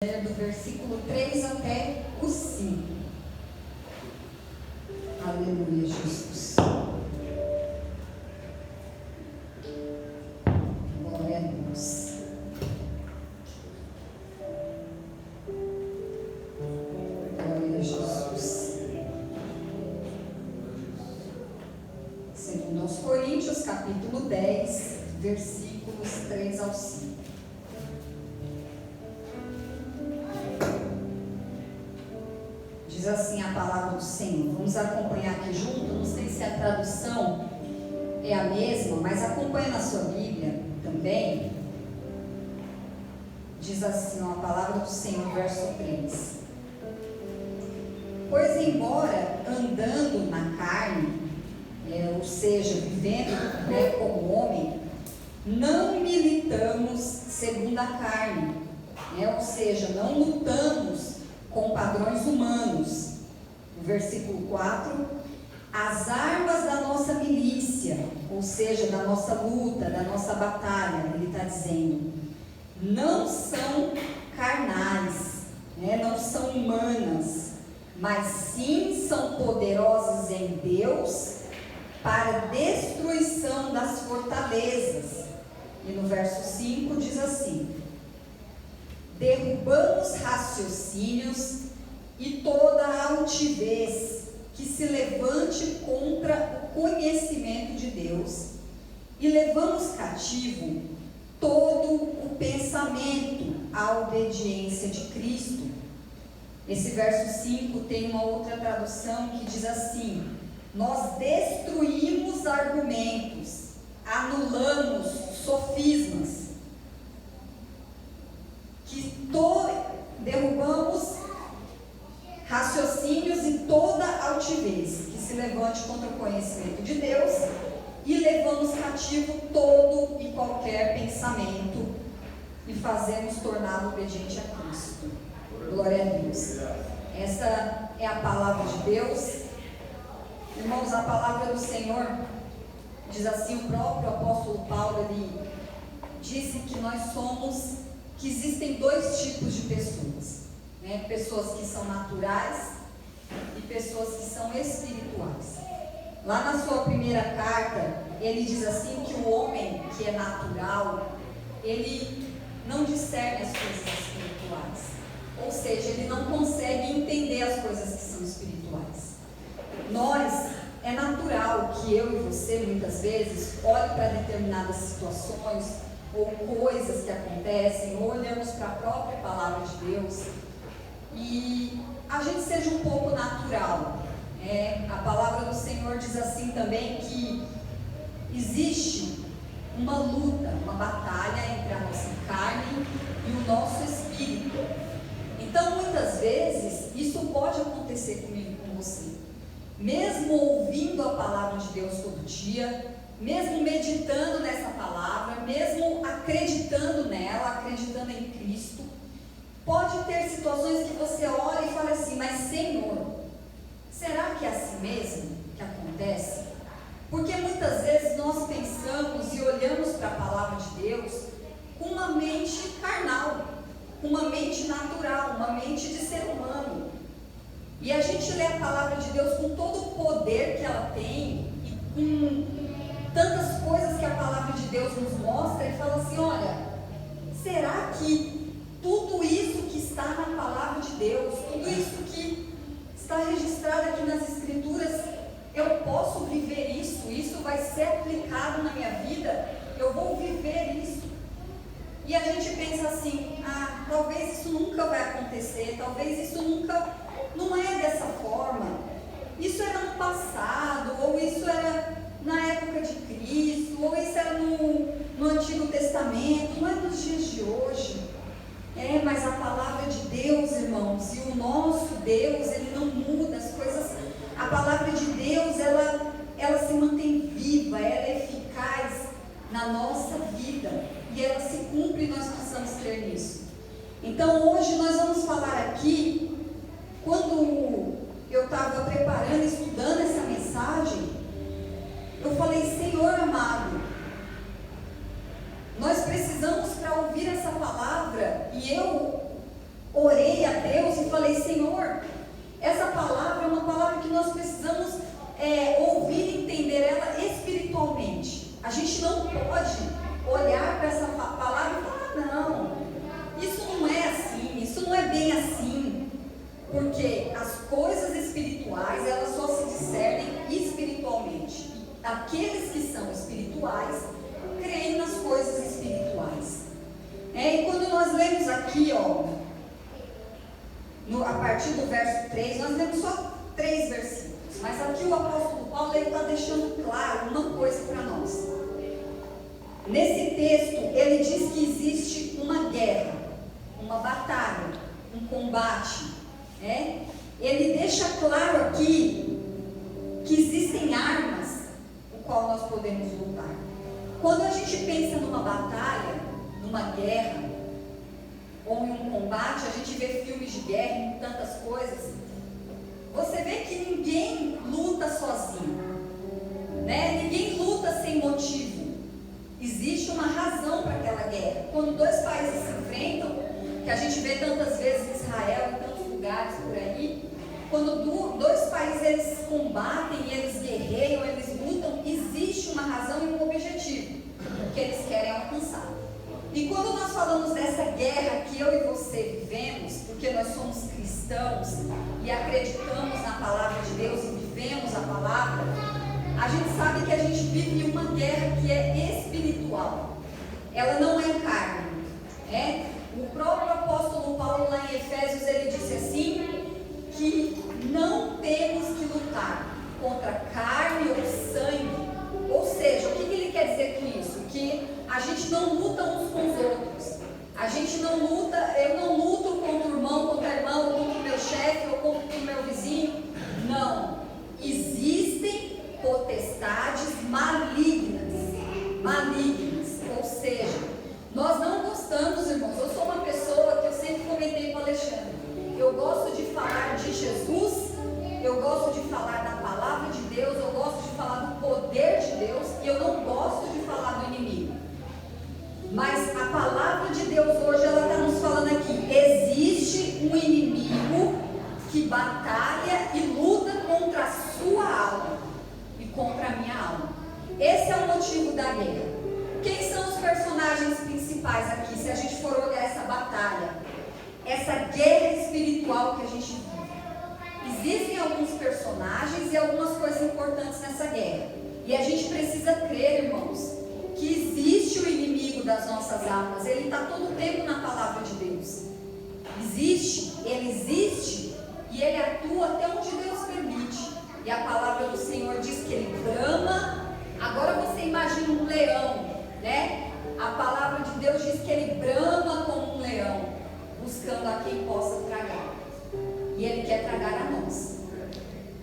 Do versículo 3 até o 5. Aleluia, Jesus. Glória a Deus. Glória a Jesus. Segundo aos Coríntios, capítulo 10, versículos 3 ao 5. Diz assim a palavra do Senhor. Vamos acompanhar aqui junto. Não sei se a tradução é a mesma, mas acompanha na sua Bíblia também. Diz assim a palavra do Senhor, verso 3. Pois embora andando na carne, ou seja, vivendo como homem, não militamos segundo a carne, ou seja, não lutamos com padrões humanos. No versículo 4, as armas da nossa milícia, ou seja, da nossa luta, da nossa batalha, ele está dizendo, não são carnais, não são humanas, mas sim são poderosas em Deus para destruição das fortalezas. E no verso 5 diz assim: derrubamos raciocínios e toda a altivez que se levante contra o conhecimento de Deus, e levamos cativo todo o pensamento à obediência de Cristo. Esse verso 5 tem uma outra tradução que diz assim: nós destruímos argumentos, anulamos sofismas, derrubamos raciocínios e toda altivez que se levante contra o conhecimento de Deus, e levamos cativo todo e qualquer pensamento e fazemos torná-lo obediente a Cristo. Glória a Deus. Essa é a palavra de Deus. Irmãos, a palavra do Senhor diz assim, o próprio apóstolo Paulo, ele disse que existem dois tipos de pessoas, pessoas que são naturais e pessoas que são espirituais. Lá na sua primeira carta, ele diz assim que o homem que é natural, ele não discerne as coisas espirituais, ou seja, ele não consegue entender as coisas que são espirituais. É natural que eu e você, muitas vezes, olhe para determinadas situações ou coisas que acontecem, ou olhamos para a própria palavra de Deus e a gente seja um pouco natural. A palavra do Senhor diz assim também que existe uma luta, uma batalha entre a nossa carne e o nosso espírito. Então, muitas vezes, isso pode acontecer comigo e com você. Mesmo ouvindo a palavra de Deus todo dia, mesmo meditando nessa palavra, mesmo acreditando nela, acreditando em Cristo, pode ter situações que você olha e fala assim, mas Senhor, será que é assim mesmo que acontece? Porque muitas vezes nós pensamos e olhamos para a palavra de Deus com uma mente carnal, com uma mente natural, uma mente de ser humano. E a gente lê a palavra de Deus com todo o poder que ela tem e com tantas coisas que a palavra de Deus nos mostra e fala assim, olha, será que tudo isso que está na palavra de Deus, tudo isso que está registrado aqui nas Escrituras, eu posso viver isso? Isso vai ser aplicado na minha vida? Eu vou viver isso? E a gente pensa assim, talvez isso nunca vai acontecer, talvez isso não é dessa forma, isso era no passado, ou isso era na época de Cristo, ou isso era no Antigo Testamento, não é nos dias de hoje. Mas a palavra de Deus, irmãos, e o nosso Deus, ele não muda as coisas. A palavra de Deus, ela se mantém viva, ela é eficaz na nossa vida, e ela se cumpre e nós precisamos crer nisso. Então hoje nós vamos falar aqui, quando eu estava preparando, estudando essa mensagem, eu falei, Senhor amado, nós precisamos, para ouvir essa palavra, e eu orei a Deus e falei: Senhor, essa palavra é uma palavra que nós precisamos ouvir e entender ela espiritualmente. A gente não pode olhar para essa palavra e falar: não, isso não é assim, isso não é bem assim, porque as coisas espirituais, elas só se discernem espiritualmente. Aqueles que são espirituais creem nas coisas espirituais. E quando nós lemos aqui, a partir do verso 3, nós lemos só 3 versículos, mas aqui o apóstolo Paulo está deixando claro uma coisa para nós. Nesse texto, ele diz que existe uma guerra, uma batalha, um combate. Ele deixa claro aqui que existem armas com qual nós podemos lutar. Quando a gente pensa numa batalha, numa guerra ou em um combate, a gente vê filmes de guerra e tantas coisas. Você vê que ninguém luta sozinho, Ninguém luta sem motivo. Existe uma razão para aquela guerra. Quando 2 países se enfrentam, que a gente vê tantas vezes em Israel e tantos lugares por aí, quando 2 países eles combatem, eles guerreiam, eles lutam, existe uma razão e um objetivo que eles querem alcançar. E quando nós falamos dessa guerra que eu e você vivemos, porque nós somos cristãos e acreditamos na palavra de Deus e vivemos a palavra, a gente sabe que a gente vive uma guerra que é espiritual. Ela não é carne. O próprio apóstolo Paulo lá em Efésios, ele disse assim, que não temos que lutar contra carne ou sangue. Ou seja, o que ele quer dizer com isso? Que a gente não luta uns com os outros. A gente não luta, eu não luto contra o irmão, contra a irmã, ou contra o meu chefe, ou contra o meu vizinho. Não. Existem potestades malignas. Ou seja, nós não gostamos, irmãos. Eu sou uma pessoa que eu sempre comentei com o Alexandre. Eu gosto de falar de Jesus, eu gosto de falar da palavra de Deus, eu gosto de falar do poder de Deus, e eu não gosto de falar do inimigo. Mas a palavra de Deus hoje, ela está nos falando aqui, existe um inimigo que batalha e luta contra a sua alma e contra a minha alma. Esse é o motivo da guerra. Quem são os personagens principais aqui, se a gente for olhar essa batalha, essa guerra espiritual que a gente vive? Existem alguns personagens e algumas coisas importantes nessa guerra. E a gente precisa crer, irmãos, que existe o inimigo das nossas almas. Ele está todo o tempo na palavra de Deus. Ele existe e ele atua até onde Deus permite. E a palavra do Senhor diz que ele brama. Agora você imagina um leão, A palavra de Deus diz que ele brama como um leão, buscando a quem possa tragar. E ele quer tragar a nós.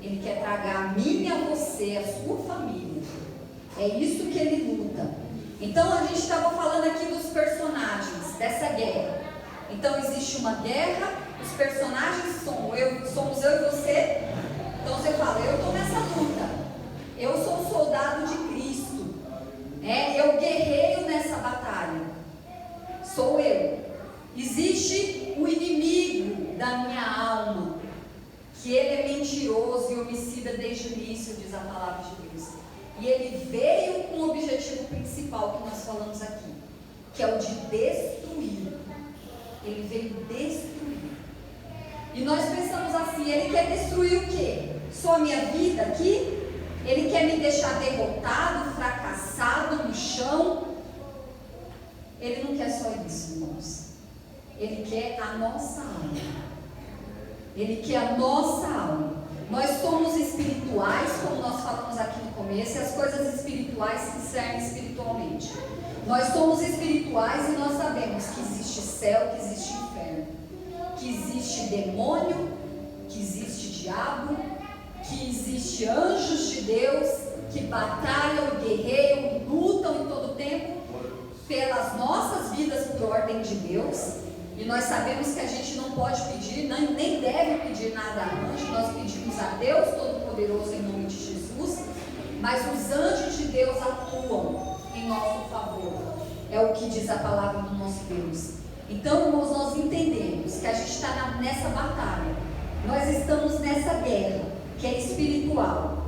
Ele quer tragar a mim, a você, a sua família. É isso que ele luta. Então a gente estava falando aqui dos personagens dessa guerra. Então existe uma guerra, os personagens somos eu e você. Então você fala, eu estou nessa luta. Eu sou um soldado de Cristo. Eu guerreio nessa batalha. Sou eu. Existe o inimigo da minha alma, que ele é mentiroso e homicida desde o início, diz a palavra de Deus. E ele veio com o objetivo principal que nós falamos aqui, que é o de destruir. Ele veio destruir. E nós pensamos assim, ele quer destruir o quê? Só a minha vida aqui? Ele quer me deixar derrotado, fracassado no chão? Ele não quer só isso, irmãos. Ele quer a nossa alma. Ele quer a nossa alma. Nós somos espirituais, como nós falamos aqui no começo, e as coisas espirituais se discernem espiritualmente. Nós somos espirituais e nós sabemos que existe céu, que existe inferno, que existe demônio, que existe diabo, que existe anjos de Deus, que batalham, guerreiam, lutam em todo o tempo pelas nossas vidas por ordem de Deus. E nós sabemos que a gente não pode pedir, nem deve pedir nada a anjo. Nós pedimos a Deus Todo-Poderoso em nome de Jesus. Mas os anjos de Deus atuam em nosso favor. É o que diz a palavra do nosso Deus. Então, irmãos, nós entendemos que a gente está nessa batalha. Nós estamos nessa guerra, que é espiritual.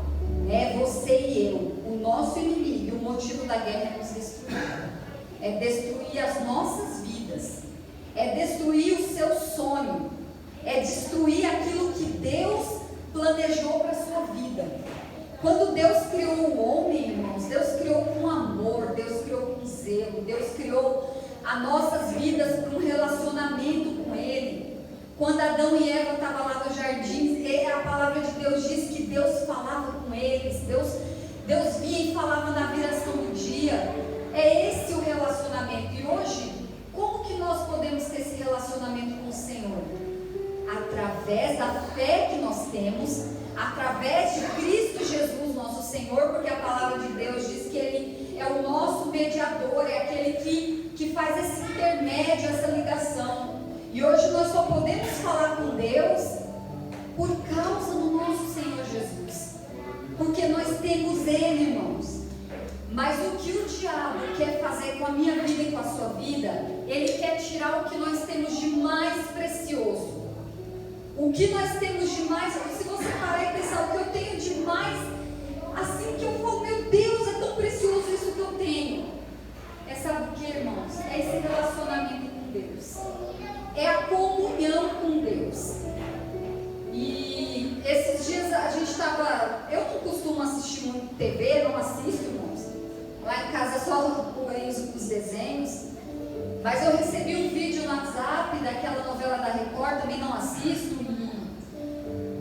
É você e eu. O nosso inimigo, o motivo da guerra é nos destruir. É destruir as nossas vidas. É destruir o seu sonho. É destruir aquilo que Deus planejou para a sua vida. Quando Deus criou o homem, irmãos, Deus criou com amor, Deus criou com zelo, Deus criou as nossas vidas para um relacionamento com Ele. Quando Adão e Eva estavam lá no jardim, a palavra de Deus diz que Deus falava com eles, Deus vinha e falava na viração do dia. É esse o relacionamento. E hoje, como que nós podemos ter esse relacionamento com o Senhor? Através da fé que nós temos, através de Cristo Jesus, nosso Senhor, porque a palavra de Deus diz que Ele é o nosso mediador, é aquele que faz esse intermédio, essa ligação. E hoje nós só podemos falar com Deus por causa do nosso Senhor Jesus, porque nós temos Ele, irmãos. Mas o que o diabo quer fazer com a minha vida e com a sua vida, ele quer tirar o que nós temos de mais precioso. O que nós temos de mais, se você parar e pensar o que eu tenho de mais, assim que eu falo, meu Deus, é tão precioso isso que eu tenho. É, sabe o que, irmãos? É esse relacionamento com Deus. É a comunhão com Deus. E esses dias a gente estava, eu não costumo assistir muito TV, não assisto, irmãos. Lá em casa só os desenhos. Mas eu recebi um vídeo no WhatsApp daquela novela da Record, também não assisto.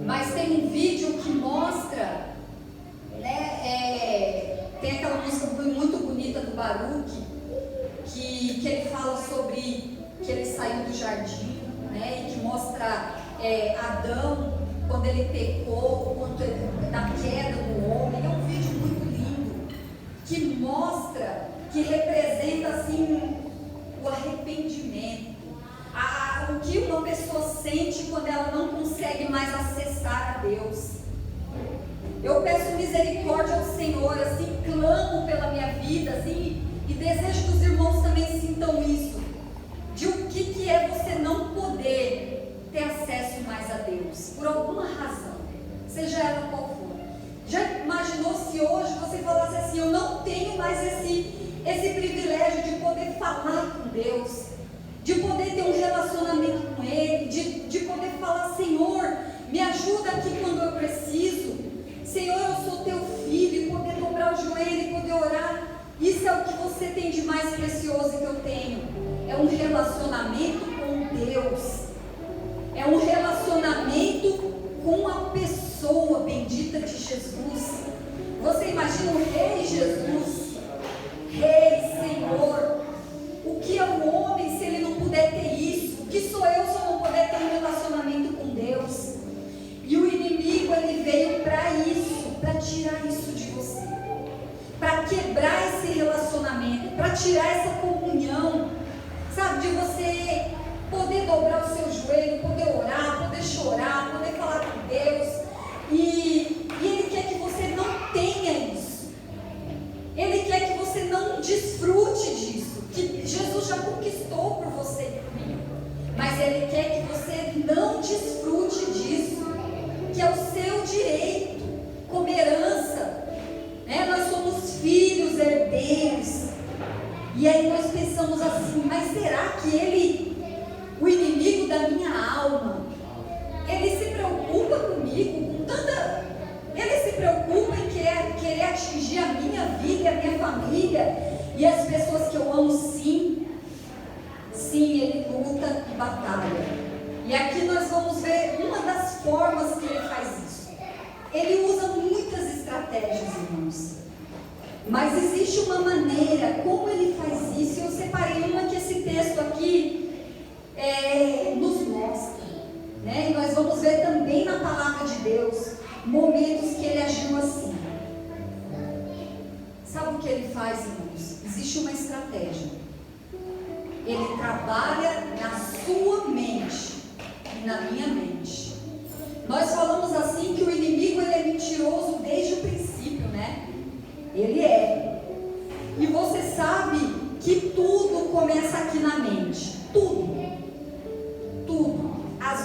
Mas tem um vídeo que mostra, né, tem aquela música muito bonita do Baruch, que ele fala sobre que ele saiu do jardim, né, e que mostra Adão, quando ele pecou, na queda do homem. É um vídeo muito lindo, que mostra, que representa assim o arrependimento. O que uma pessoa sente quando ela não consegue mais acessar a Deus. Eu peço misericórdia ao Senhor, assim, clamo pela minha vida, assim, e desejo que os irmãos também sintam isso, de o que é você não poder ter acesso mais a Deus, por alguma razão, seja ela qual for. Já imaginou se hoje você falasse assim, eu não tenho mais esse privilégio de poder falar com Deus, de poder ter um relacionamento com Ele, de poder falar, Senhor, me ajuda aqui quando eu preciso, Senhor, eu sou teu filho, e poder dobrar o joelho e poder orar. Isso é o que você tem de mais precioso que eu tenho, é um relacionamento com Deus, é um relacionamento com a pessoa bendita de Jesus. Você imagina o Rei Jesus, Rei, Senhor. O que é o homem se ele não puder ter isso? O que sou eu se eu não puder ter um relacionamento com Deus? E o inimigo, ele veio para isso, para tirar isso de você, para quebrar esse relacionamento, para tirar essa comunhão, sabe, de você poder dobrar o seu joelho, poder orar, poder chorar, poder falar com Deus. E ele quer que você não tenha isso. Ele quer que você não desfrute disso, que Jesus já conquistou por você e por mim. Mas Ele quer que você não desfrute disso, que é o seu direito, como herança. Né? Nós somos filhos, herdeiros. E aí nós pensamos assim, mas será que o inimigo da minha alma, ele se preocupa comigo, com tanta... Ele se preocupa em querer atingir a minha vida e a minha família e as pessoas que eu amo, sim. Sim, ele luta e batalha. E aqui nós vamos ver uma das formas que ele faz isso. Ele usa muitas estratégias, irmãos. Mas existe uma maneira como ele faz isso. Eu separei uma que esse texto aqui nos mostra. Né? E nós vamos ver também na palavra de Deus momentos que ele agiu assim. Sabe o que ele faz, irmãos? Existe uma estratégia. Ele trabalha na sua mente e na minha mente. Nós falamos assim que o inimigo ele é mentiroso desde o princípio, né? Ele é. E você sabe que tudo começa aqui na mente. Tudo.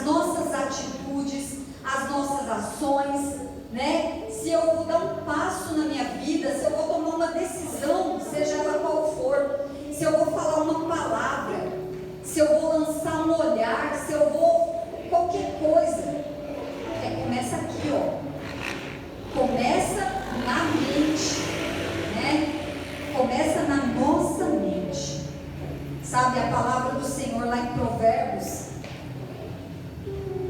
as nossas atitudes, as nossas ações, né? Se eu vou dar um passo na minha vida, se eu vou tomar uma decisão, seja ela qual for, se eu vou falar uma palavra, se eu vou lançar um olhar, se eu vou qualquer coisa, começa aqui, ó. Começa na mente, né? Começa na nossa mente. Sabe a palavra do Senhor lá em Provérbios?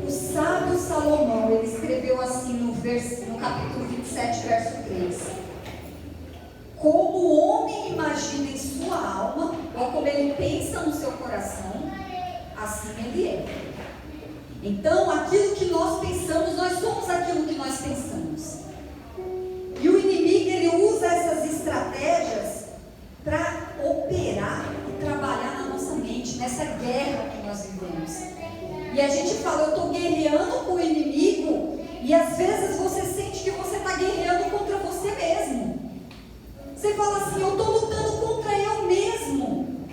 O sábio Salomão, ele escreveu assim no capítulo 27, verso 3. Como o homem imagina em sua alma, ou como ele pensa no seu coração, assim ele é. Então, aquilo que nós pensamos, nós somos aquilo que nós pensamos. E o inimigo, ele usa essas estratégias para operar e trabalhar na nossa mente, nessa guerra que nós vivemos. E a gente fala, eu estou guerreando com o inimigo, e às vezes você sente que você está guerreando contra você mesmo. Você fala assim, eu estou lutando contra eu mesmo.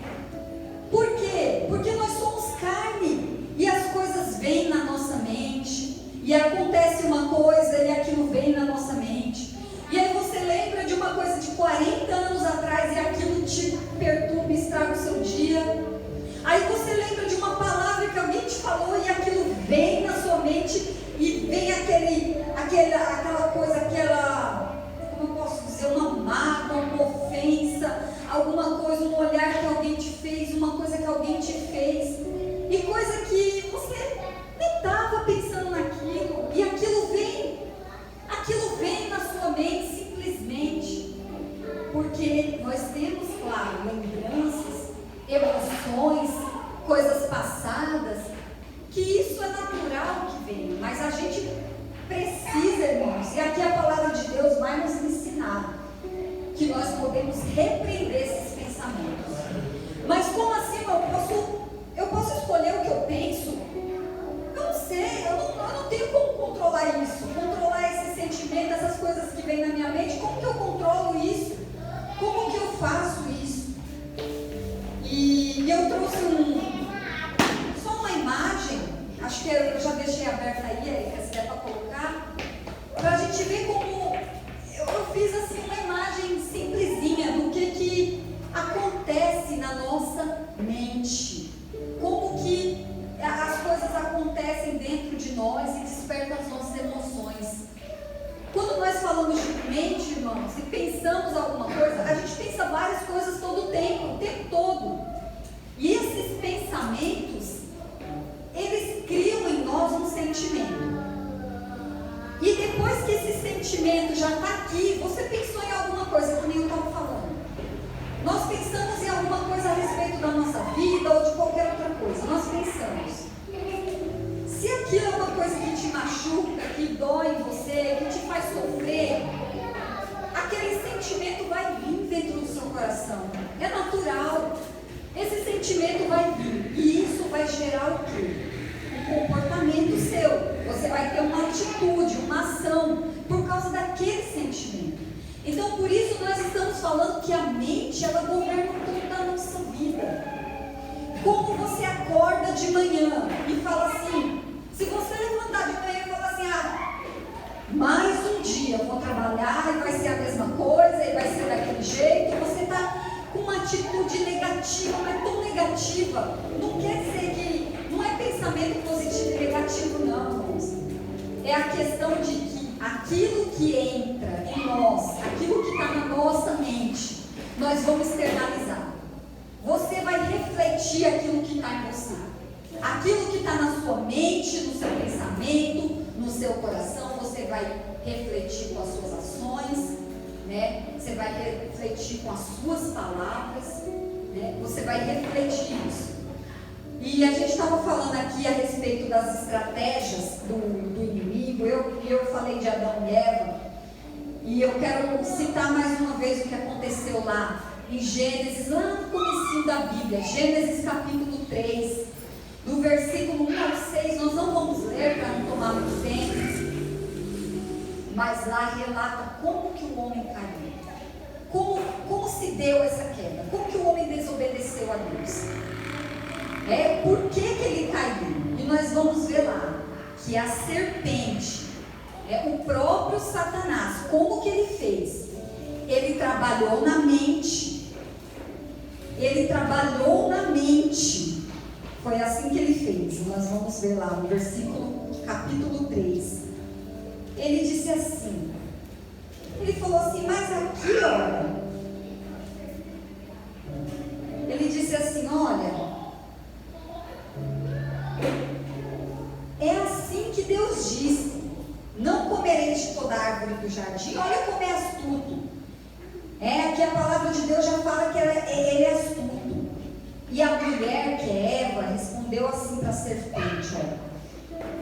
Por quê? Porque nós somos carne, e as coisas vêm na nossa mente, e acontece uma coisa, e aquilo vem na nossa mente. E aí você lembra de uma coisa de 40 anos atrás, e aquilo te perturba e estraga o seu dia. Aí você lembra de uma palavra que alguém te falou, e aquilo vem na sua mente, e vem aquela coisa, como eu posso dizer, uma mágoa, uma ofensa, alguma coisa, um olhar que alguém te fez, uma coisa que alguém te fez, e coisa que você nem estava pensando naquilo, e aquilo vem na sua mente simplesmente, porque nós temos, claro, lembranças, emoções, coisas passadas, que isso é natural que vem, mas a gente precisa, irmãos, e aqui a palavra de Deus vai nos ensinar que nós podemos repreender esses pensamentos. Mas como assim eu posso escolher o que eu penso? Eu não sei, eu não tenho como controlar isso, controlar esse sentimento, essas coisas que vêm na minha mente. Como que eu controlo isso? Como que eu faço isso? E eu trouxe só uma imagem, acho que eu já deixei aberta aí, se der para colocar, para a gente ver como eu fiz assim uma imagem simplesinha do que acontece na nossa mente, como que as coisas acontecem dentro de nós e despertam as nossas emoções. Quando nós falamos de mente, irmãos, e pensamos alguma coisa, a gente pensa várias coisas todo o tempo todo. E esses pensamentos, eles criam em nós um sentimento. E depois que esse sentimento já está aqui, você pensou em alguma coisa, como eu estava falando. Nós pensamos em alguma coisa a respeito da nossa vida ou de qualquer outra coisa. Nós pensamos. Se aquilo é uma coisa que te machuca, que dói em você, que te faz sofrer, aquele sentimento vai vir dentro do seu coração. É natural. Esse sentimento vai vir. E isso vai gerar o quê? Um comportamento seu. Você vai ter uma atitude, uma ação, por causa daquele sentimento. Então, por isso nós estamos falando que a mente, ela governa toda a nossa vida. Como você acorda de manhã e fala assim, se você levantar de manhã e falar assim, mais um dia eu vou trabalhar e vai ser a mesma coisa, e vai ser daquele jeito, você está com uma atitude negativa, mas tão negativa, não quer dizer que, não é pensamento positivo e negativo não, irmãos. É a questão de que aquilo que entra em nós, aquilo que está na nossa mente, nós vamos externalizar. Você vai refletir aquilo que está em você. Aquilo que está na sua mente, no seu pensamento, no seu coração, você vai refletir com as suas ações, né? Você vai refletir com as suas palavras, né? Você vai refletir isso. E a gente estava falando aqui a respeito das estratégias do inimigo. Eu falei de Adão e Eva, e eu quero citar mais uma vez o que aconteceu lá em Gênesis, lá no comecinho da Bíblia, Gênesis capítulo 3, do versículo 1 ao 6, nós não vamos ler para não tomar muito tempo, mas lá relata como que o homem caiu, como se deu essa queda, como que o homem desobedeceu a Deus, por que ele caiu. E nós vamos ver lá que a serpente, o próprio Satanás, como que ele fez? Ele trabalhou na mente. Ele trabalhou na mente. Foi assim que ele fez. Nós vamos ver lá no versículo, capítulo 3. Ele disse assim, ele falou assim, mas aqui, olha, ele disse assim, olha, é assim que Deus disse, não comereis de toda árvore do jardim. Olha como é astuto. Aqui a palavra de Deus já fala que ele é astuto. E a mulher, que é Eva, respondeu assim para a serpente, olha,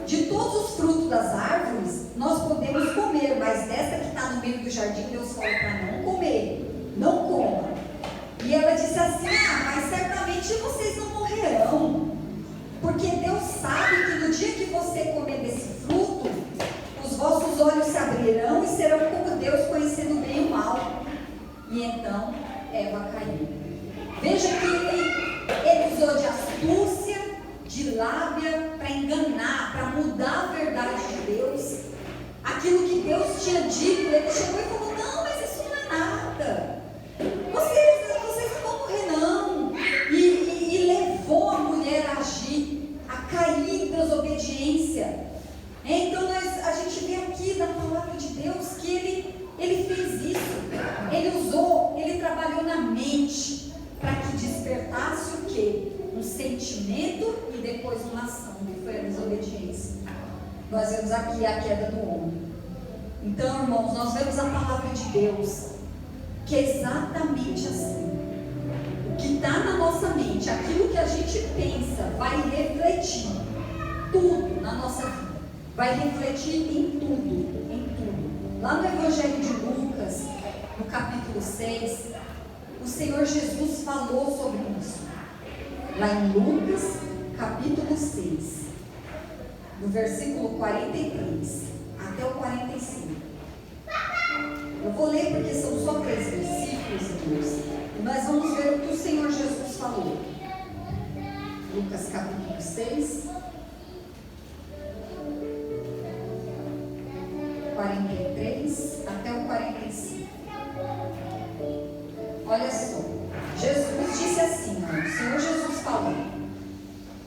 de todos os frutos das árvores nós podemos comer, mas dessa que está no meio do jardim, Deus falou para não comer, não coma. E ela disse assim, mas certamente vocês não morrerão, porque Deus sabe que no dia que você comer desse fruto, os vossos olhos se abrirão e serão como Deus, conhecendo o bem e o mal. E então Eva caiu. Veja que ele usou de astúcia, de lábia, para enganar, para mudar a verdade de Deus. Aquilo que Deus tinha dito, ele chegou e falou, não, mas isso não é nada. Vocês não vão morrer não. E levou a mulher a agir, a cair em desobediência. Então a gente vê aqui na palavra de Deus que ele fez isso. Ele usou, ele trabalhou na mente para que despertasse o quê? Um sentimento e depois uma ação, que foi a desobediência. Nós vemos aqui a queda do homem. Então, irmãos, nós vemos a palavra de Deus, que é exatamente assim. O que está na nossa mente, aquilo que a gente pensa, vai refletir tudo na nossa vida. Vai refletir em tudo, em tudo. Lá no Evangelho de Lucas, no capítulo 6, o Senhor Jesus falou sobre isso. Lá em Lucas, capítulo 6, no versículo 43 até o 45. Eu vou ler porque são só 3 versículos, irmãos, e nós vamos ver o que o Senhor Jesus falou. Lucas, capítulo 6, 43 até o 45. Olha só, Jesus disse assim, o Senhor Jesus falou,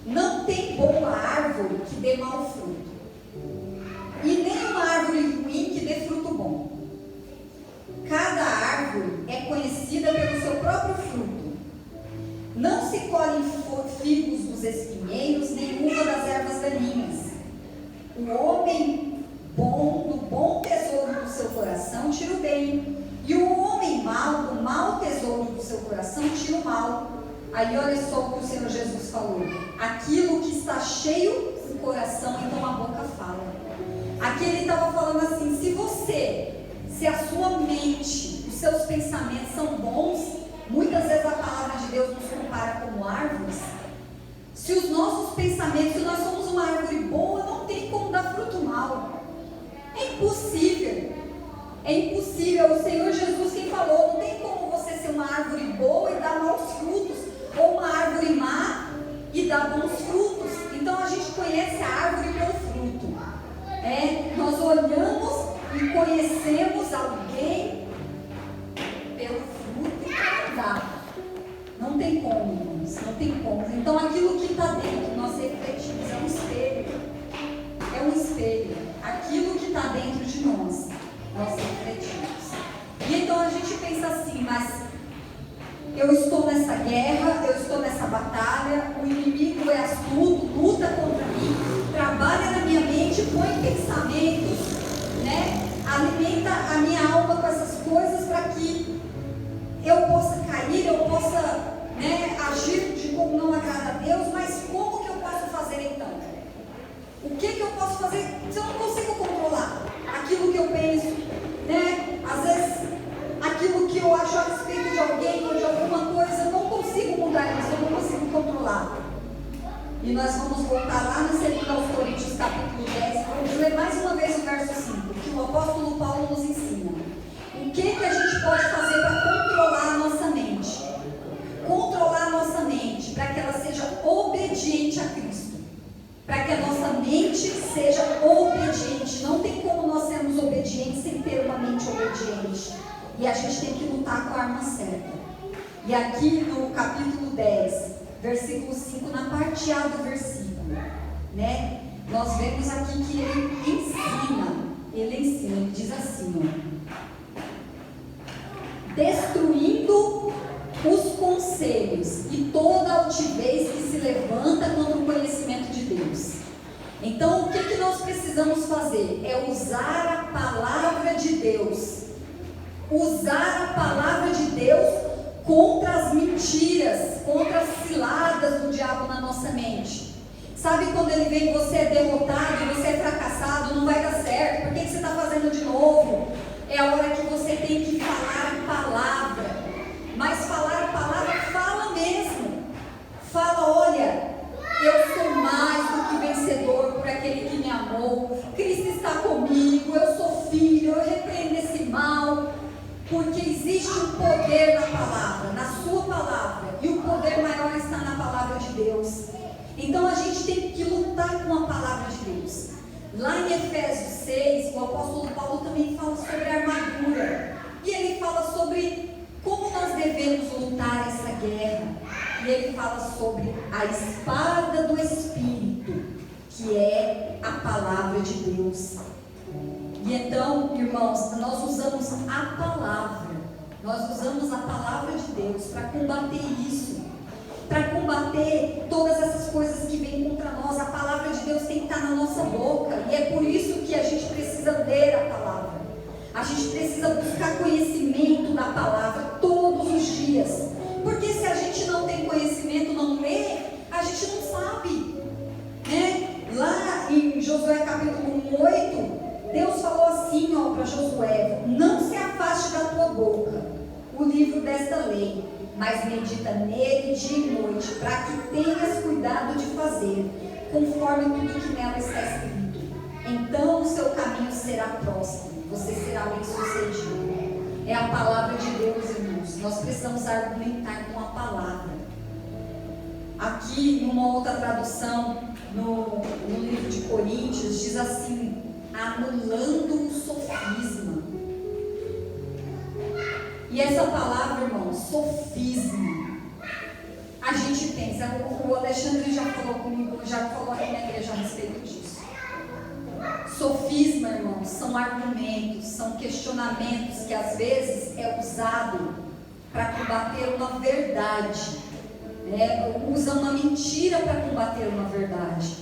não tem boa árvore que dê mau fruto, e nem uma árvore ruim que dê fruto bom. Cada árvore é conhecida pelo seu próprio fruto. Não se colhem figos dos espinheiros, nem uva das ervas daninhas. O homem bom, do bom tesouro do seu coração, tira o bem. E o homem mau, do mau tesouro do seu coração, tira o mal. Aí olha só o que o Senhor Jesus falou. Aquilo que está cheio do coração, então a boca fala. Aqui ele estava falando assim, se a sua mente, os seus pensamentos são bons, muitas vezes a palavra de Deus nos compara como árvores. Se os nossos pensamentos, se nós somos uma árvore boa, não tem como dar fruto mal. É impossível. É impossível. O Senhor Jesus quem falou, não tem como você ser uma árvore boa e dar maus frutos, ou uma árvore má e dar bons frutos. Então a gente conhece a árvore pelo fruto. Nós olhamos e conhecemos alguém pelo fruto que dá. Não tem como, irmãos, não tem como. Então aquilo que está dentro, nós refletimos, é um espelho. É um espelho. Aquilo que está dentro de nós refletimos. E então a gente pensa assim, mas eu estou nessa guerra, eu estou nessa batalha, o inimigo é astuto, luta contra mim, trabalha na minha mente, põe pensamentos, alimenta a minha alma com essas coisas para que eu possa cair, eu possa agir de como não agrada a Deus. Mas como que eu posso fazer então? O que eu posso fazer se eu não consigo controlar aquilo que eu penso, Às vezes, aquilo que eu acho a respeito de alguém ou de alguma coisa, eu não consigo mudar isso, eu não consigo controlar. E nós vamos voltar lá no 2 Coríntios, capítulo 10, vamos ler mais uma vez o verso 5, que o apóstolo Paulo nos ensina. O que a gente pode fazer para controlar a nossa mente? Controlar a nossa mente, para que ela seja obediente a Cristo. Para que gente. E a gente tem que lutar com a arma certa. E aqui no capítulo 10, versículo 5, na parte A do versículo, né? Nós vemos aqui que ele diz assim, ó: destruindo os conselhos e toda altivez que se levanta contra o conhecimento de Deus. Então, o que nós precisamos fazer? É usar a palavra de Deus. Usar a palavra de Deus contra as mentiras, contra as ciladas do diabo na nossa mente. Sabe quando ele vem, você é derrotado, você é fracassado, não vai dar certo, por que você está fazendo de novo? É a hora que você tem que falar a palavra. Mas falar a palavra, fala mesmo. Fala, olha, eu sou mais do que vencedor por aquele que me amou. Cristo está comigo, eu sou filho, eu repreendo esse mal. Porque existe um poder na palavra, na sua palavra. E o poder maior está na palavra de Deus. Então a gente tem que lutar com a palavra de Deus. Lá em Efésios 6, o apóstolo Paulo também fala sobre a armadura. E ele fala sobre como nós devemos lutar essa guerra. E ele fala sobre a espada do Espírito, que é a palavra de Deus. E então, irmãos, nós usamos a palavra. Nós usamos a palavra de Deus para combater isso. Para combater todas essas coisas que vêm contra nós. A palavra de Deus tem que estar na nossa boca. E é por isso que a gente precisa ler a palavra. A gente precisa buscar conhecimento da palavra todos os dias. Porque se a gente não tem conhecimento, não lê, a gente não sabe, né? Lá em Josué capítulo 8, Deus falou assim, ó, para Josué: não se afaste da tua boca o livro desta lei, mas medita nele dia e noite, para que tenhas cuidado de fazer conforme tudo que nela está escrito. Então o seu caminho será próspero, você será bem sucedido. É a palavra de Deus, irmãos. Nós precisamos argumentar com a palavra. Aqui, numa outra tradução, no livro de Coríntios, diz assim: anulando o sofisma. E essa palavra, irmão, sofisma, a gente pensa, o Alexandre já falou comigo, já falou aqui na igreja a respeito disso. Sofisma, irmãos, são argumentos, são questionamentos que às vezes é usado para combater uma verdade, né? Usa uma mentira para combater uma verdade.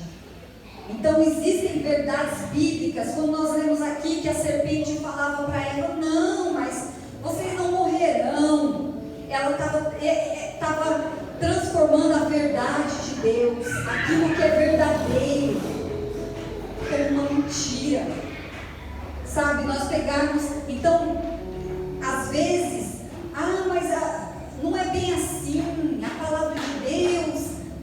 Então existem verdades bíblicas, como nós lemos aqui que a serpente falava para Eva: não, mas vocês não morrerão. Ela estava transformando a verdade de Deus, aquilo que é verdadeiro, como uma mentira. Sabe, nós pegarmos, então, às vezes, mas não é bem assim, a palavra de Deus.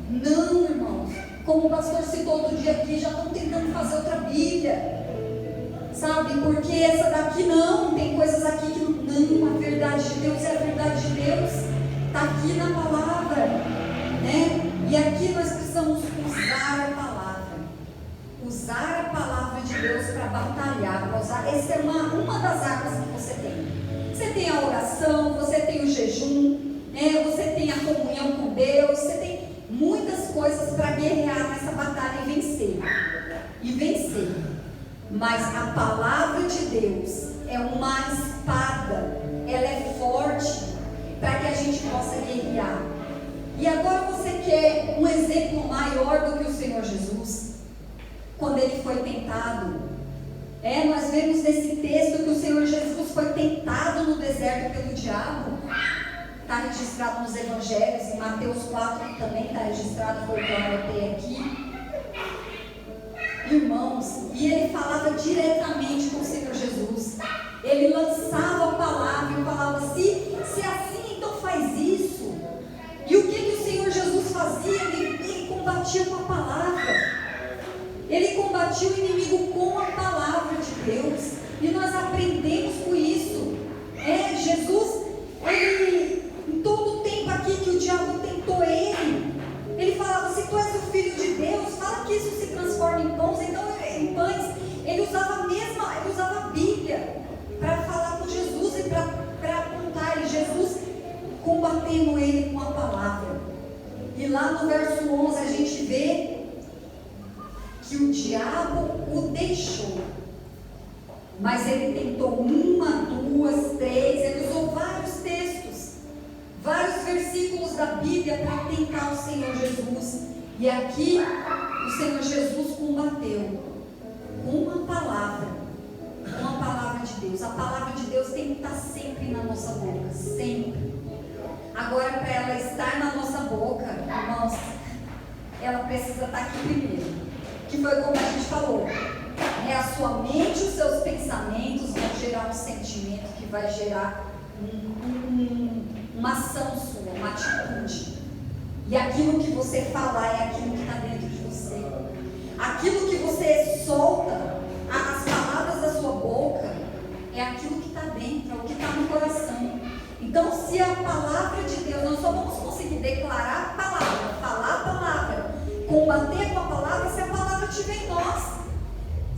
Não, irmãos. Como o pastor citou outro dia aqui, já estão tentando fazer outra Bíblia, sabe? Porque essa daqui não, tem coisas aqui que não, a verdade de Deus é a verdade de Deus, está aqui na palavra, né? E aqui nós precisamos usar a palavra de Deus para batalhar, para usar. Essa é uma das armas que você tem. Você tem a oração, você tem o jejum, né? Você tem a comunhão com Deus, você tem muitas coisas para guerrear nessa batalha e vencer. Mas a palavra de Deus é uma espada, ela é forte para que a gente possa guerrear. E agora você quer um exemplo maior do que o Senhor Jesus? Quando ele foi tentado, nós vemos nesse texto que o Senhor Jesus foi tentado no deserto pelo diabo. Está registrado nos evangelhos, em Mateus 4 também está registrado, foi o que eu anotei aqui. Irmãos, e ele falava diretamente com o Senhor Jesus. Ele lançava a palavra e falava: se é assim, então faz isso. E o que o Senhor Jesus fazia? Ele combatia com a palavra. Ele combatia o inimigo com a palavra de Deus. E nós aprendemos com isso. Jesus, ele, em todo o tempo aqui que o diabo tentou ele falava: se tu és o Filho de Deus, fala que isso se transforma em pães. Então, em pães, ele usava a Bíblia para falar com Jesus. combatendo ele com a palavra. E lá no verso 11 a gente vê que o diabo o deixou. Mas ele tentou 1, 2, 3, ele usou vários textos, vários versículos da Bíblia para tentar o Senhor Jesus. E aqui o Senhor Jesus combateu com uma palavra de Deus. A palavra de Deus tem que estar sempre na nossa boca, sempre. Agora, para ela estar na nossa boca, irmãos, ela precisa estar aqui primeiro, que foi como a gente falou. A sua mente, os seus pensamentos vão gerar um sentimento que vai gerar uma ação sua, uma atitude. E aquilo que você falar é aquilo que está dentro de você. Aquilo que você solta, as palavras da sua boca, é aquilo que está dentro, é o que está no coração. Então, se a palavra de Deus, nós só vamos conseguir declarar a palavra, falar a palavra, combater com a palavra, se a palavra estiver em nós.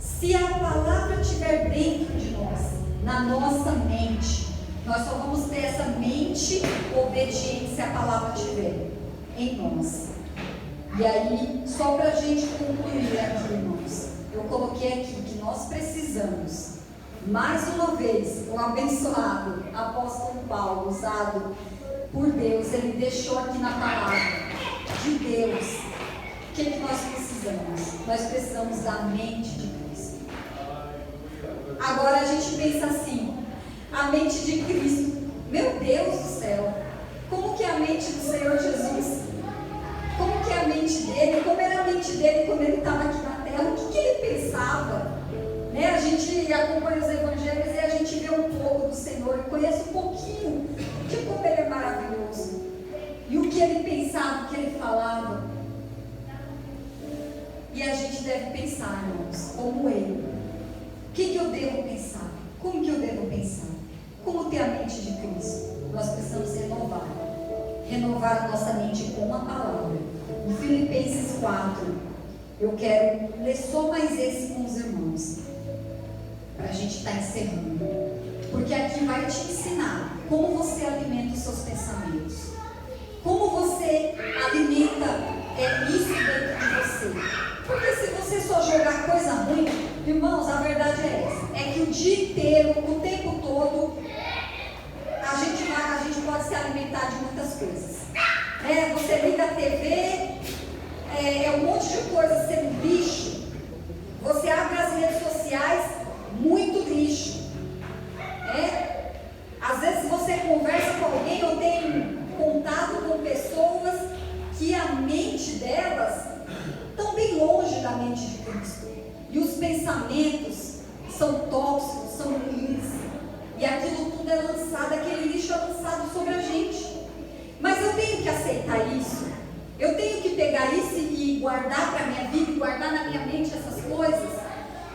Se a palavra estiver dentro de nós, na nossa mente, nós só vamos ter essa mente obediente se a palavra estiver em nós. E aí, só para a gente concluir aqui, irmãos, eu coloquei aqui que nós precisamos, mais uma vez, o abençoado apóstolo Paulo, usado por Deus, ele deixou aqui na palavra de Deus. O que nós precisamos? Nós precisamos da mente de Cristo. Agora a gente pensa assim, a mente de Cristo, meu Deus do céu, como que é a mente do Senhor Jesus? Como que é a mente dele? Como era a mente dele quando ele estava aqui na terra? O que ele pensava? Né? A gente acompanha os evangelhos e a gente vê um pouco do Senhor e conhece um pouquinho de como ele é maravilhoso. E o que ele pensava, o que ele falava. E a gente deve pensar, irmãos, como ele. O que eu devo pensar? Como que eu devo pensar? Como ter a mente de Cristo? Nós precisamos renovar a nossa mente com a palavra. Em Filipenses 4, eu quero ler só mais esse com os irmãos, para a gente estar encerrando, porque aqui vai te ensinar como você alimenta os seus pensamentos, como você alimenta isso dentro de você. Porque se você só jogar coisa ruim, irmãos, a verdade é essa, é que o dia inteiro, o tempo todo, a gente pode se alimentar de muitas coisas. Você liga a TV, um monte de coisa sendo lixo. Você abre as redes sociais, muito lixo. Às vezes você conversa com alguém ou tem contato com pessoas que a mente delas estão bem longe da mente de Cristo. E os pensamentos são tóxicos, são ruins. E aquilo tudo é lançado, aquele lixo é lançado sobre a gente. Mas eu tenho que aceitar isso. Eu tenho que pegar isso e guardar para a minha vida, e guardar na minha mente essas coisas.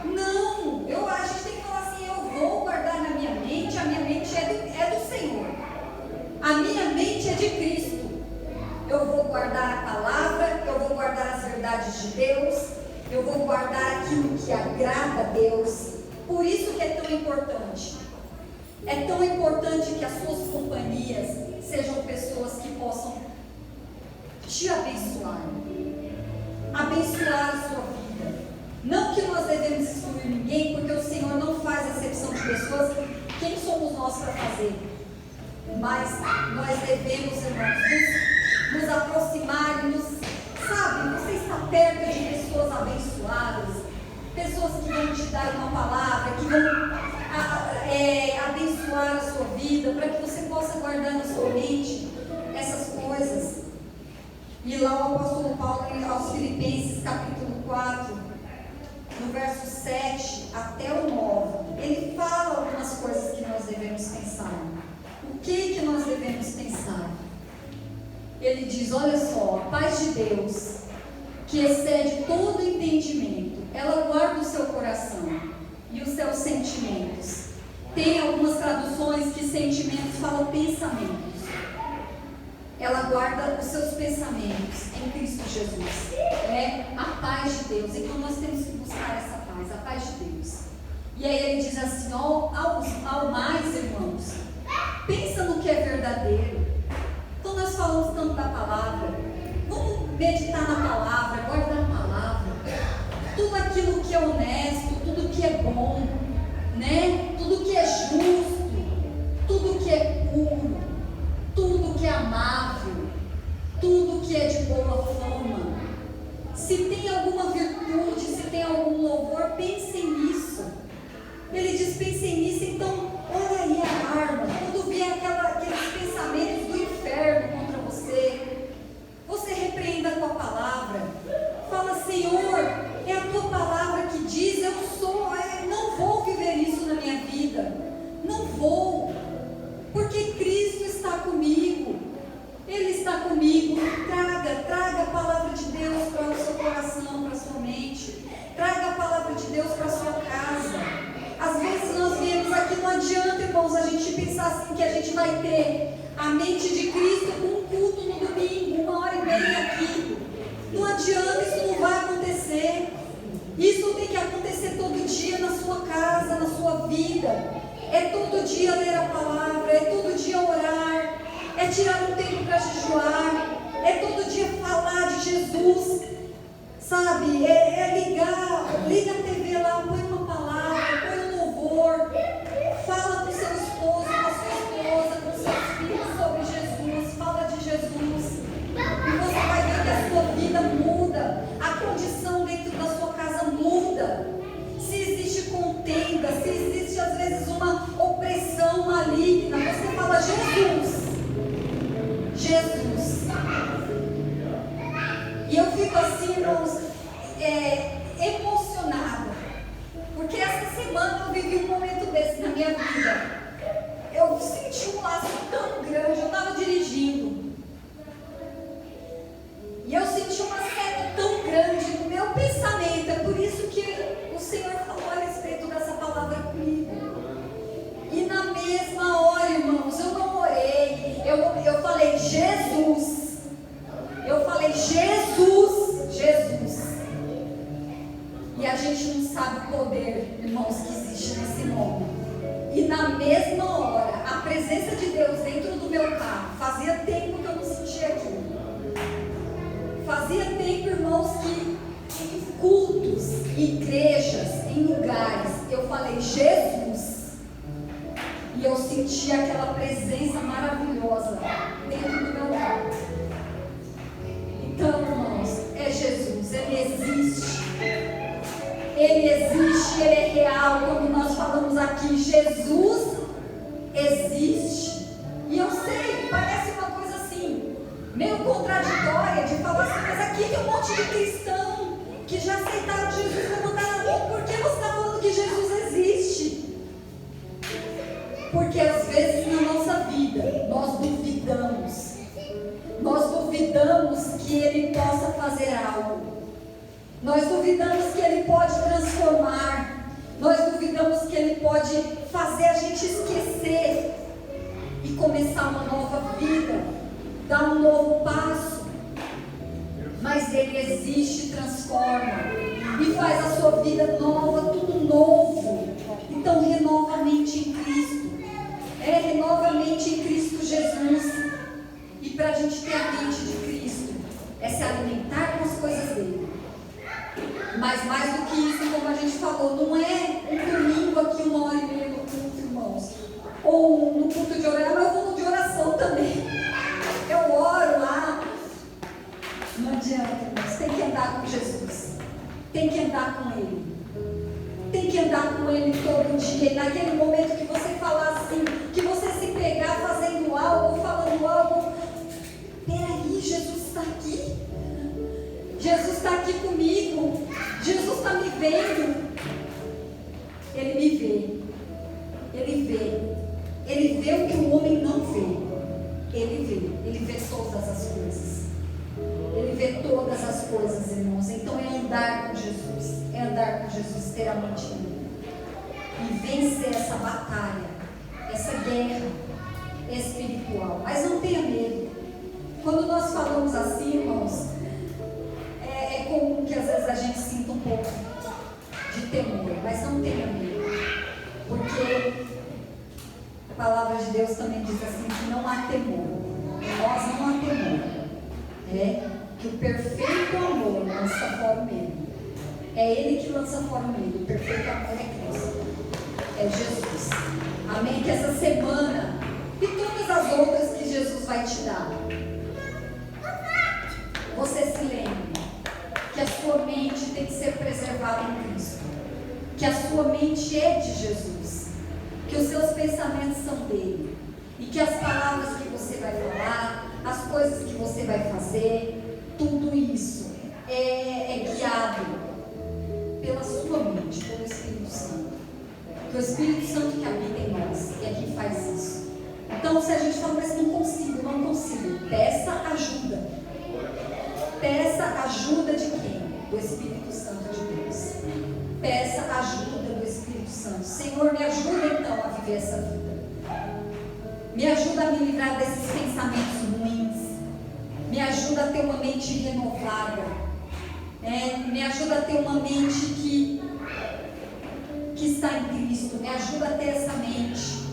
Não, a gente tem que falar assim, eu vou guardar na minha mente, a minha mente é do Senhor. A minha mente é de Cristo. Eu vou guardar a palavra, eu vou guardar as verdades de Deus, eu vou guardar aquilo que agrada a Deus. Por isso que é tão importante. É tão importante que as suas companhias sejam pessoas que possam te abençoar. Abençoar a sua vida. Não que nós devemos excluir ninguém, porque o Senhor não faz acepção de pessoas. Quem somos nós para fazer? Mas nós devemos, irmãos, nos aproximar e você está perto de pessoas abençoadas, pessoas que vão te dar uma palavra, que vão abençoar a sua vida, para que você possa guardar na sua mente essas coisas. E lá o apóstolo Paulo, aos Filipenses, capítulo 4, no verso 7 até o 9, ele fala algumas coisas que nós devemos pensar. O que nós devemos pensar? Ele diz, olha só, a paz de Deus, que excede todo entendimento, ela guarda o seu coração e os seus sentimentos. Tem algumas traduções que sentimentos falam pensamentos. Ela guarda os seus pensamentos em Cristo Jesus. É a paz de Deus. Então nós temos que buscar essa paz, a paz de Deus. E aí ele diz assim, ao mais, irmãos, pensa no que é verdadeiro. Então nós falamos tanto da palavra, vamos meditar na palavra, guardar a palavra. Tudo aquilo que é honesto, tudo que é bom, né? Tudo que é justo, tudo que é puro, tudo que é amável, tudo que é de boa fama. Se tem alguma virtude, se tem algum louvor, pensem nisso. Ele diz, pensem nisso. Então, olha aí a arma. Quando vier aqueles pensamentos do inferno contra você, você repreenda com a palavra. Fala, Senhor, é a tua palavra que diz, eu não vou viver isso na minha vida. Não vou. Porque Cristo está comigo. Ele está comigo. Traga a palavra de Deus para o seu coração, para a sua mente. Traga a palavra de Deus para a sua casa. Às vezes nós viemos aqui, não adianta, irmãos, a gente pensar assim que a gente vai ter a mente de Cristo com um culto no domingo, 1h30 aqui. Não adianta, isso não vai acontecer. Isso tem que acontecer todo dia na sua casa, na sua vida. É todo dia ler a palavra, é todo dia orar, é tirar um tempo para jejuar, é todo dia falar de Jesus, sabe? Liga a TV lá, põe uma palavra, põe um louvor, fala com seu esposo, com a sua esposa, com seus filhos sobre Jesus, fala de Jesus, e você vai ver que a sua vida muda, a condição dentro da sua casa muda. Se existe contenda, se existe às vezes uma opressão maligna, você fala Jesus. E eu fico assim, irmãos, emocionada, porque essa semana eu vivi um momento desse na minha vida. Eu senti um laço tão grande, eu estava dirigindo, e eu senti uma seta tão grande no meu pensamento. É por isso que o Senhor falou a respeito dessa palavra comigo. E na mesma hora, irmãos, eu não orei, eu falei Jesus. Eu falei Jesus, Jesus. E a gente não sabe o poder, irmãos, que existe nesse nome. E na mesma hora, a presença de Deus dentro do meu carro, fazia tempo que eu não sentia aquilo. Fazia tempo, irmãos, que em cultos, em igrejas, em lugares, eu falei Jesus. E eu senti aquela presença maravilhosa dentro do meu carro. Então, irmãos, é Jesus, Ele existe. Ele existe, Ele é real. Quando nós falamos aqui, Jesus existe. E eu sei, parece uma coisa assim, meio contraditória, de falar assim, mas aqui tem um monte de cristão que já aceitaram Jesus, levantaram a mão. Por que você está falando que Jesus existe? Porque às vezes na nossa vida, nós duvidamos. Nós duvidamos que Ele possa fazer algo. Nós duvidamos que Ele pode transformar. Nós duvidamos que Ele pode fazer a gente esquecer e começar uma nova vida, dar um novo passo. Mas Ele existe, transforma e faz a sua vida nova, tudo novo. Então renova a mente em Cristo. Renova a mente em Cristo Jesus. E para a gente ter a mente de Cristo, é se alimentar com as coisas dele. Mas mais do que isso, como a gente falou, não é um domingo aqui, 1h30 no culto, irmãos. Ou no culto de oração, mas eu vou no de oração também. Eu oro lá. Não adianta, irmãos. Tem que andar com Jesus. Tem que andar com Ele. Tem que andar com Ele todo dia. E naquele momento que você falar assim, que você se pegar fazendo algo, falando algo, peraí, Jesus está aqui. Jesus está aqui comigo. Jesus está me vendo. Ele me vê. Ele vê. Ele vê o que o homem não vê. Ele vê. Ele vê todas as coisas. Ele vê todas as coisas, irmãos. Então é andar com Jesus. É andar com Jesus, ter a mente dele. E vencer essa batalha, essa guerra espiritual. Mas não tenha medo. Quando nós falamos assim, irmãos, é comum que às vezes a gente sinta um pouco de temor. Mas não tenha medo. Porque a palavra de Deus também diz assim, que não há temor em nós não há temor. Que o perfeito amor lança fora o medo. É Ele que lança fora o medo. O perfeito amor é Cristo. É Jesus. Amém? Que essa semana e todas as outras que Jesus vai te dar, você se lembre que a sua mente tem que ser preservada em Cristo. Que a sua mente é de Jesus. Que os seus pensamentos são dele. E que as palavras que você vai falar, as coisas que você vai fazer, tudo isso é guiado pela sua mente, pelo Espírito Santo. Que o Espírito Santo que habita em nós é quem faz isso. Então, se a gente fala, mas não consigo, peça ajuda. Peça ajuda de quem? Do Espírito Santo de Deus. Peça ajuda do Espírito Santo. Senhor, me ajuda então a viver essa vida. Me ajuda a me livrar desses pensamentos ruins. Me ajuda a ter uma mente renovada. Me ajuda a ter uma mente que está em Cristo. Me ajuda a ter essa mente.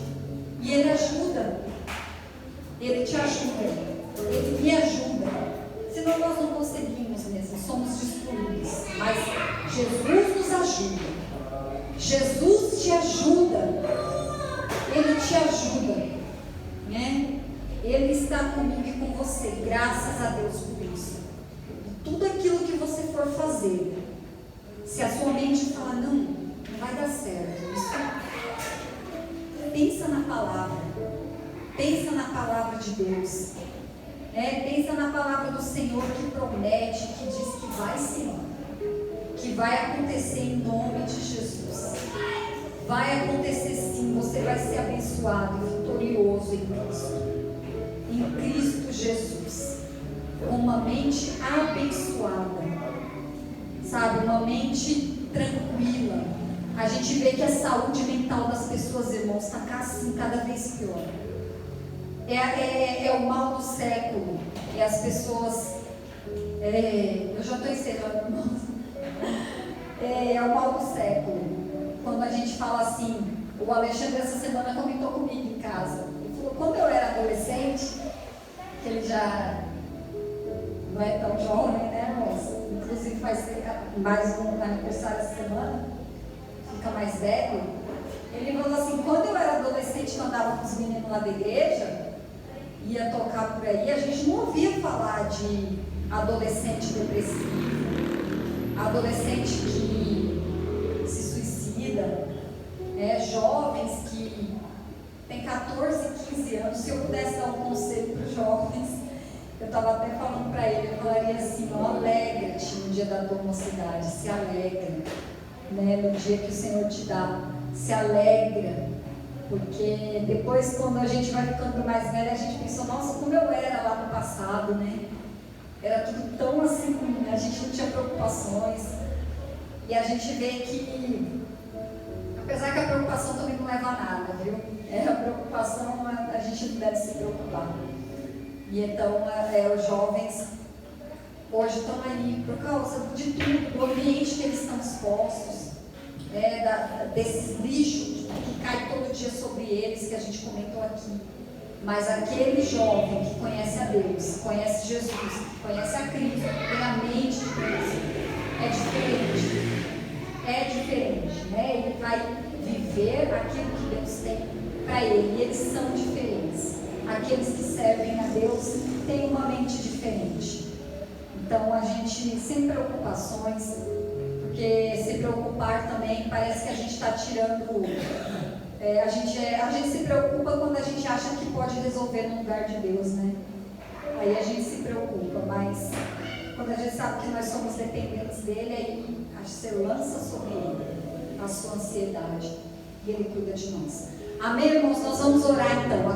E Ele ajuda. Ele te ajuda. Ele me ajuda. Senão nós não conseguimos mesmo. Somos destruídos. Mas Jesus nos ajuda. Jesus te ajuda. Ele te ajuda. Ele está comigo e com você. Graças a Deus por isso. Tudo aquilo que você for fazer, se a sua mente falar, não vai dar certo, pensa na palavra. Pensa na palavra de Deus. Pensa na palavra do Senhor que promete, que diz que vai sim, que vai acontecer em nome de Jesus. Vai acontecer sim, você vai ser abençoado e vitorioso em Cristo. Em Cristo Jesus. Com uma mente abençoada. Sabe, uma mente tranquila. A gente vê que a saúde mental das pessoas, irmãos, está assim, cada vez pior. É o mal do século. E as pessoas. Eu já estou encerrando, irmãos. É o mal do século. Quando a gente fala assim, o Alexandre essa semana comentou comigo em casa. Ele falou, quando eu era adolescente, que ele já não é tão jovem, né, mas inclusive faz mais um aniversário essa semana, fica mais velho. Ele falou assim, quando eu era adolescente, que eu andava com os meninos lá da igreja, ia tocar por aí, a gente não ouvia falar de adolescente depressivo, adolescente que se suicida, jovens que têm 14, 15 anos. Se eu pudesse dar um conselho para os jovens, eu estava até falando para ele, eu falaria assim, alegra-te no dia da tua mocidade, se alegra, no dia que o Senhor te dá, se alegra, porque depois quando a gente vai ficando mais velha, a gente pensa, nossa, como eu era lá no passado, era tudo tão assim, a gente não tinha preocupações, e a gente vê que, apesar que a preocupação também não leva a nada, viu? A preocupação, a gente não deve se preocupar. E então, os jovens hoje estão aí por causa de tudo, do ambiente que eles estão expostos, desses lixos que cai todo dia sobre eles, que a gente comentou aqui. Mas aquele jovem que conhece a Deus, conhece Jesus, conhece a Cristo, tem a mente de Cristo, é diferente, Ele vai viver aquilo que Deus tem para ele, e eles são diferentes. Aqueles que servem a Deus têm uma mente diferente. Então a gente, sem preocupações, porque se preocupar também parece que a gente está tirando. A gente se preocupa quando a gente acha que pode resolver no lugar de Deus, Aí a gente se preocupa, mas quando a gente sabe que nós somos dependentes dele, aí você lança sobre ele a sua ansiedade e ele cuida de nós. Amém, irmãos? Nós vamos orar então.